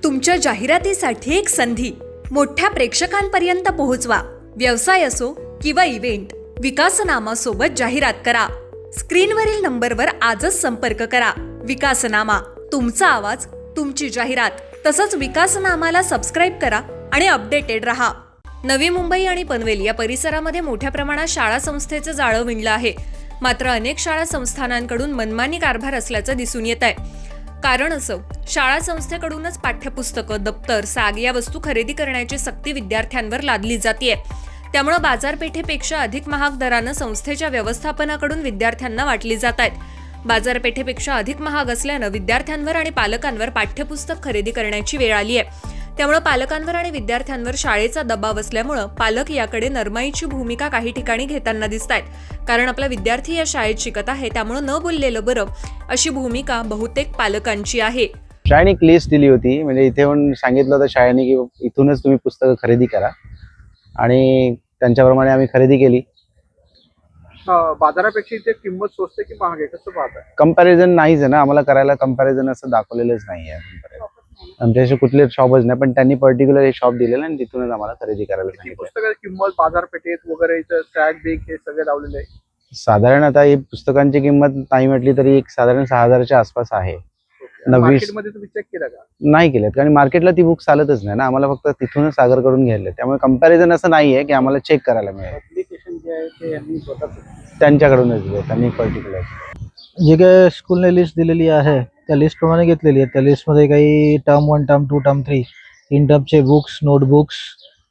तुमच्या जाहिरातीसाठी एक संधी मोठ्या प्रेक्षकांपर्यंत पोहोचवा. व्यवसाय असो किंवा इव्हेंट, विकासनामा सोबत जाहिरात करा. स्क्रीनवरील नंबरवर आजच संपर्क करा. विकासनामा, तुमचा आवाज, तुमची जाहिरात. तसंच विकासनामाला सबस्क्राईब करा आणि अपडेटेड रहा. नवी मुंबई आणि पनवेल या परिसरामध्ये मोठ्या प्रमाणात शाळा संस्थेचं जाळं विणलं आहे. मात्र अनेक शाळा संस्थानांकडून मनमानी कारभार असल्याचं दिसून येत आहे. कारण असं, शाळा संस्थेकडूनच पाठ्यपुस्तकं, दप्तर, साग या वस्तू खरेदी करण्याची सक्ती विद्यार्थ्यांवर लादली जाते. त्यामुळे बाजारपेठेपेक्षा अधिक महाग दरानं संस्थेच्या व्यवस्थापनाकडून विद्यार्थ्यांना वाटली जात आहेत. बाजारपेठेपेक्षा अधिक महाग असल्यानं विद्यार्थ्यांवर आणि पालकांवर पाठ्यपुस्तक खरेदी करण्याची वेळ आली आहे. त्यामुळे पालकांवर आणि विद्यार्थ्यांवर शाळेचा दबाव असल्यामुळं पालक याकडे नरमाईची भूमिका काही ठिकाणी घेताना दिसत आहेत. कारण आपला विद्यार्थी या शाळेत शिकत आहे, त्यामुळे न बोललेलं बरं, अशी भूमिका बहुतेक पालकांची आहे. शाळेने एक लिस्ट दिली होती, म्हणजे इथे येऊन सांगितलं होतं शाळेने की इथूनच तुम्ही पुस्तकं खरेदी करा, आणि त्यांच्याप्रमाणे आम्ही खरेदी केली. बाजारापेक्षा इथे किंमत स्वस्त की महाग आहे, कसं पाहताय? कंपॅरिझन नाहीच आहे ना, आम्हाला करायला कंपॅरिझन असं दाखवलेलंच नाही आहे. आमच्याशी कुठले शॉपच नाही, पण त्यांनी पर्टिक्युलर एक शॉप दिलेलं आणि तिथूनच आम्हाला खरेदी करायला सांगितलं. पुस्तकाची किंमत बाजारपेठेत वगैरे इथं टॅग बिग हे सगळे लावलेले आहे. साधारण आता ही पुस्तकांची किंमत नाही म्हटली तरी एक साधारण 6,000च्या आसपास आहे. 20 मार्केटमध्ये तुम्ही चेक केला का? नाही केलेत, कारण मार्केटला ती बुक चालतच नाही ना, आम्हाला फक्त तिथूनच सागरकडून घ्यायला. त्यामुळे कंपॅरिझन असं नाहीये की आम्हाला चेक करायला मिळेल. ऍप्लिकेशन जे आहे ते यांनी स्वतःच त्यांच्याकडूनच दिले, त्यांनी पर्टिक्युलर जे काय स्कूलने लिस्ट दिलेली आहे त्या लिस्ट प्रमाणे घेतलेली आहे. त्या लिस्टमध्ये काही टर्म 1, टर्म 2, टर्म 3 तीन टर्मचे बुक्स, नोटबुक्स,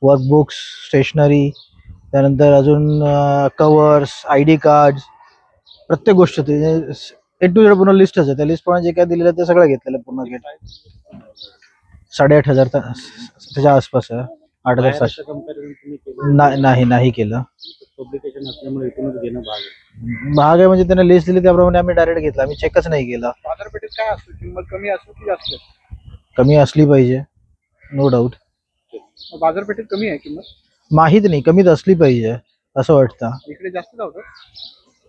वर्कबुक्स, स्टेशनरी, त्यानंतर अजून कवर्स, ID कार्ड्स, प्रत्येक गोष्ट A to Z पूर्ण लिस्टच आहे. त्या लिस्ट प्रमाणे जे काय दिलेलं आहे ते सगळं घेतलेलं पूर्ण घेत 8,500 त्याच्या आसपास आहे. 8,700 नाही केलं. पब्लिकेशन असल्यामुळे इथूनच घेणं भाग आहे. महाग आहे म्हणजे त्यांना लिस्ट दिली त्याप्रमाणे आम्ही डायरेक्ट घेतला. आम्ही चेकच नाही केला. बाजारपेठेत काय असतो, किंमत कमी असतो की जास्त? कमी असली पाहिजे, नो डाऊट. बाजारपेठेत कमी आहे किंमत? माहीत नाही, कमीच असली पाहिजे असं वाटतं. इकडे जास्त लावतात?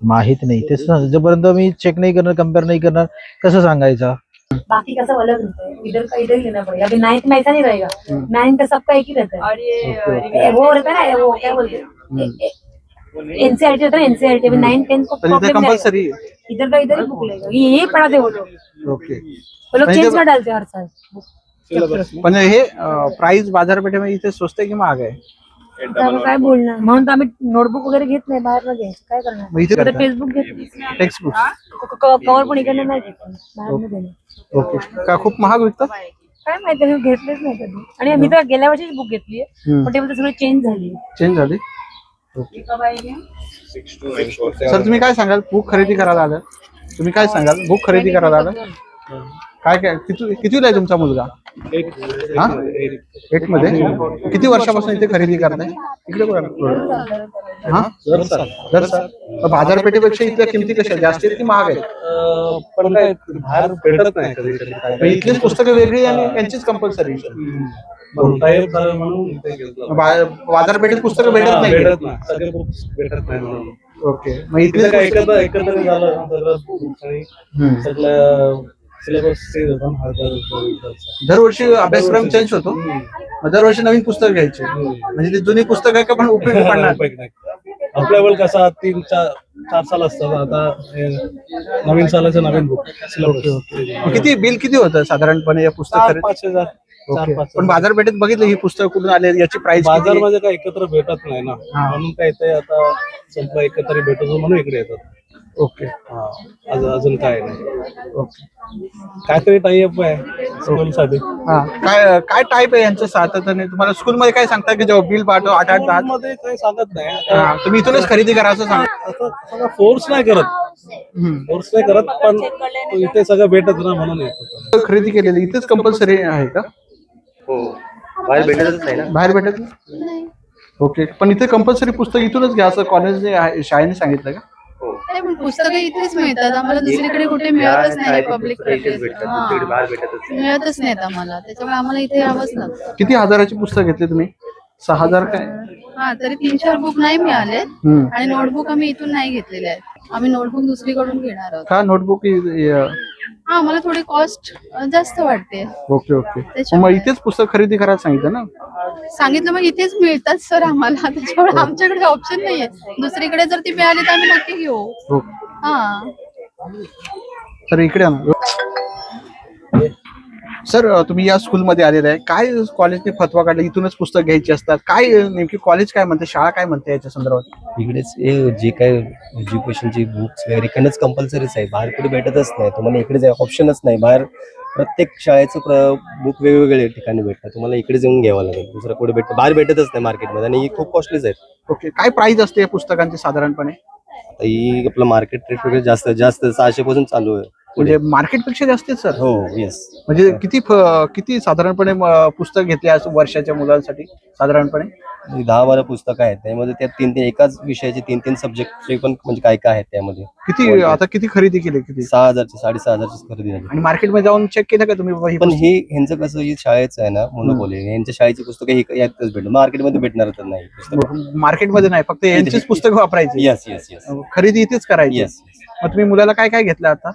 माहित नाही, तेच ना, जोपर्यंत मी चेक नहीं करणार, कंपेयर नहीं करणार, कसं सांगायचं? बाकी का सब अलग रहता है, इधर का इधर ही लेना पड़ेगा. अभी 9th में ऐसा नहीं रहेगा. 9th का सबका एक ही रहता है. और ये वो रहता है ना, वो क्या बोलते हैं, NCERT होता है, NCERT. अभी 9th 10th को प्रॉब्लम कंपल्सरी है. इधर का इधर ही बुक लेगा. ये पढ़ाते वो लोग. ओके. वो लोग चेंज में डालते हैं हर साल. पण हे प्राइस बाजारपेठेमध्ये इथे स्वस्त आहे की महाग आहे? आता काय बोलणार, म्हणून तर आम्ही नोटबुक वगैरे घेत नाही, बाहेर न घ्यायचं. काय करणार, इथे टेक्स्टबुक घेत, टेक्स्टबुक. कवर पण इकडे नाही घेत, बाहेर न देणार. ओके. का खूप महाग विकतात? काय माहिती, मी घेतलेच नाही कधी. आणि मी तर गेल्या वर्षीच बुक घेतली आहे, पण ते सगळं चेंज झाली. चेंज झाली. सर तुम्ही काय सांगाल, बुक खरेदी करायला आलं? तुम्ही काय सांगाल, बुक खरेदी करायला आलं? काय काय कितीला आहे तुमचा मुलगा? हा, 8 मध्ये. किती वर्षापासून इथे खरेदी करताय? इकडे बघा. हा, दर साल. बाजारपेठेपेक्षा इथल्या किमती कशा, जास्त आहेत की महाग आहेत? पण काय बाहेर भेटत नाही कधी. इथलीच पुस्तकं वेगळी आणि यांचीच कंपल्सरी. बाजारपेठेत पुस्तकं भेटत नाही. भेटत नाही, सगळे बुक्स भेटत नाही म्हणून. ओके. मग इथले काय एकत्र झालं सगळं, सगळं सिलेबस दरवर्षी अभ्यासक्रम चेंज होतो, दरवर्षी नवीन पुस्तक घ्यायचे, म्हणजे ते जुनी पुस्तक आहे का पण उपयोगी पडणार. आपल्या वेळ कसा 3-4 साल असतात, आता नवीन सालाचं नवीन बुक सिलेबस. किती बिल किती होतं साधारणपणे या पुस्तक खरेदी? 5,000. पण बाजारपेठेत बघितलं ही पुस्तक कुठून आले, याची प्राइस? बाजारमध्ये काय एकत्र भेटत नाही ना, म्हणून काय इथे आता संपलं, एकत्र भेटतो म्हणून इकडे येतात. ओके. अजून काय नाही. काहीतरी टाईप आहे स्कूलसाठी. काय काय टाईप आहे यांचं सातत्याने? तुम्हाला स्कूलमध्ये काय सांगता की जेव्हा बिल पाठव 8-8-10 मध्ये काही सांगत नाही, तुम्ही इथूनच खरेदी करा असं सांगा? असं फोर्स नाही करत, पण इथे सगळं भेटत ना म्हणून येतो. खरेदी केलेली इथेच कंपल्सरी आहे का? हो, बाहेर भेटतच नाही ना. बाहेर भेटत नाही? ओके. पण इथे कंपल्सरी पुस्तक इथूनच घ्या असं कॉलेजने, शाळेने सांगितलं का? नाही, पण पुस्तकं इथेच मिळतात आम्हाला, दुसरीकडे कुठे मिळतच नाही. पब्लिक मिळतच नाहीत आम्हाला, त्याच्यामुळे आम्हाला इथे यावंच लागतं. किती हजाराची पुस्तक घेतली तुम्ही? 6,000 काय? हा, तरी 3-4 बुक नाही मिळाले, आणि नोटबुक आम्ही इथून नाही घेतलेले आहेत. आम्ही नोटबुक दुसरीकडून घेणार आहोत. का नोटबुक हा मला थोडी कॉस्ट जास्त वाटते. Okay okay. मग इथेच पुस्तक खरेदी करायला सांगितलं ना. सांगितलं मग इथेच मिळतात सर आम्हाला, त्याच्यामुळे आमच्याकडे ऑप्शन नाहीये. दुसरीकडे जर ती मिळाली तर आम्ही नक्की घेऊ. हो. हा सर इकडे ना. सर तुम्ही या स्कूलमध्ये आलेले आहे, काय कॉलेजने फतवा काढला इथूनच पुस्तक घ्यायची असतात, काय नेमकी कॉलेज काय म्हणते, शाळा काय म्हणते याच्या संदर्भात? इकडेच हे जे काय एज्युकेशनची बुक्स वगैरे इकडेच कंपल्सरीच आहे, बाहेर कुठे भेटतच नाही. तुम्हाला इकडे ऑप्शनच नाही. बाहेर प्रत्येक शाळेचं बुक वेगवेगळे ठिकाणी भेटतात, तुम्हाला इकडेच येऊन घ्यावं लागेल. दुसरं कुठे भेटतं बाहेर भेटतच नाही मार्केटमध्ये, आणि खूप कॉस्टलीच आहेत. ओके. काय प्राइस असते या पुस्तकांची साधारणपणे? आता ही आपलं मार्केट रेट वगैरे जास्त 600 पासून चालू आहे. म्हणजे मार्केटपेक्षा जास्त आहे सर? हो येस. म्हणजे किती साधारणपणे पुस्तक घेतले असं वर्षाच्या मुलांसाठी साधारणपणे? 10-12 पुस्तकं आहेत त्यामध्ये, त्यात 3 एकाच विषयाचे 3 सब्जेक्टचे पण म्हणजे काय काय आहेत त्यामध्ये. किती खरेदी केली? किती? 6,000 6,500 खरेदी झाली. आणि मार्केटमध्ये जाऊन चेक केलं का तुम्ही? पण हे ह्यांचं कसं, ही शाळेचं आहे ना मोनोपोली, यांच्या शाळेची पुस्तकं यातच भेटणार, मार्केटमध्ये भेटणार तर नाही पुस्तकं. मार्केटमध्ये नाही, फक्त यांचीच पुस्तकं वापरायची? येस येस येस खरेदी इथेच करायची? येस. मग तुम्ही मुलाला काय काय घेतलं आता?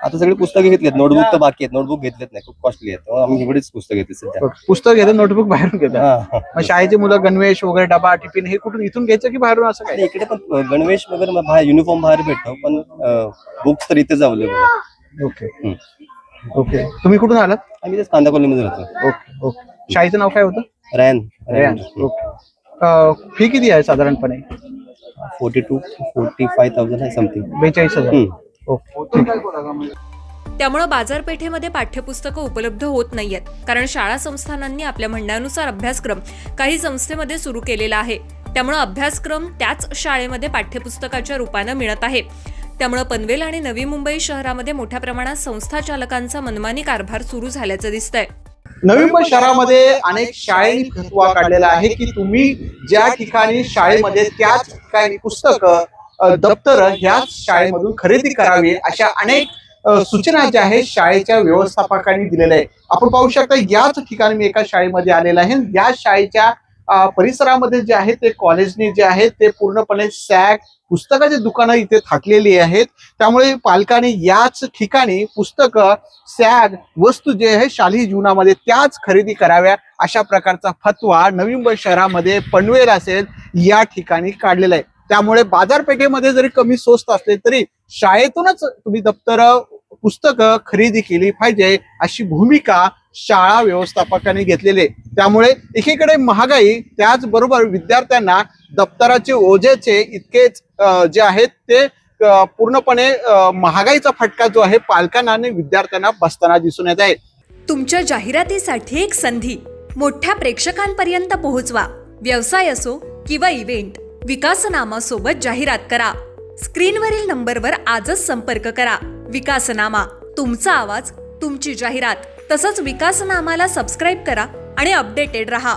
आता सगळे पुस्तकं घेतलेत, नोटबुक तर बाकी आहेत. नोटबुक घेतलेत नाही, खूप कॉस्टली आहेत. आम्ही एवढीच पुस्तकं घेतली सध्या. पुस्तक घेतात, नोटबुक बाहेरून घेतात? हा. मग शाळेची मुलं गणवेश वगैरे, डबा, टिफिन हे कुठून इथून घ्यायचं की बाहेरून असं काय? आणि इकडे पण गणवेश वगैरे बाहेर, युनिफॉर्म बाहेर भेटतो, पण बुक्स तर इथेच अवेलेबल आहे. Okay okay. तुम्ही कुठून आलात? आम्ही तेच कांदा कॉलनीमध्ये राहतो. Okay okay. शाळेचं नाव काय होतं? रॅन. ओके. फी किती आहे साधारणपणे? 42 to 45,000 आहे समथिंग. 42,000. ओके ठीक आहे. त्यामुळं बाजारपेठेमध्ये पाठ्यपुस्तकं उपलब्ध होत नाहीयेत, कारण शाळा संस्थानांनी आपल्या म्हणण्यानुसार अभ्यासक्रम काही संस्थेमध्ये सुरू केलेला आहे. त्यामुळं अभ्यासक्रम त्याच शाळेमध्ये पाठ्यपुस्तकाच्या रूपानं मिळत आहे. त्यामुळं पनवेल आणि नवी मुंबई शहरामध्ये मोठ्या प्रमाणात संस्था चालकांचा मनमानी कारभार सुरू झाल्याचं दिसतंय. नवी मुंबई शहरामध्ये अनेक शाळेंनी फतवा काढलेला आहे की तुम्ही ज्या ठिकाणी शाळेमध्ये त्याच ठिकाणी पुस्तकं, दप्तर ह्याच शाळेमधून खरेदी करावी, अशा अनेक सूचना ज्या आहेत शाळेच्या व्यवस्थापकांनी दिलेल्या आहे. आपण पाहू शकता याच ठिकाणी मी एका शाळेमध्ये आलेला आहे. या शाळेच्या परिसरामध्ये जे आहे ते कॉलेजने जे आहे ते पूर्णपणे सॅग पुस्तकाची दुकानं इथे थाटलेली आहेत. त्यामुळे पालकांनी याच ठिकाणी पुस्तकं, सॅग, वस्तू जे आहे शालेय जीवनामध्ये त्याच खरेदी कराव्या, अशा प्रकारचा फतवा नवी मुंबई शहरामध्ये पनवेल असेल या ठिकाणी काढलेला आहे. त्यामुळे बाजारपेठेमध्ये जरी कमी स्वस्त असले तरी शाळेतूनच तुम्ही दप्तर, पुस्तकं खरेदी केली पाहिजे, अशी भूमिका शाळा व्यवस्थापकांनी घेतलेली आहे. त्यामुळे एकीकडे महागाई, त्याचबरोबर विद्यार्थ्यांना दप्तराचे ओझेचे इतकेच जे आहेत ते पूर्णपणे महागाईचा फटका जो आहे पालकांना आणि विद्यार्थ्यांना बसताना दिसून येत आहे. तुमच्या जाहिरातीसाठी एक संधी मोठ्या प्रेक्षकांपर्यंत पोहोचवा. व्यवसाय असो किंवा इव्हेंट, विकासनामासोबत जाहिरात करा. स्क्रीनवरील नंबरवर आजच संपर्क करा. विकासनामा, तुमचा आवाज, तुमची जाहिरात. तसंच विकासनामाला सबस्क्राईब करा आणि अपडेटेड रहा.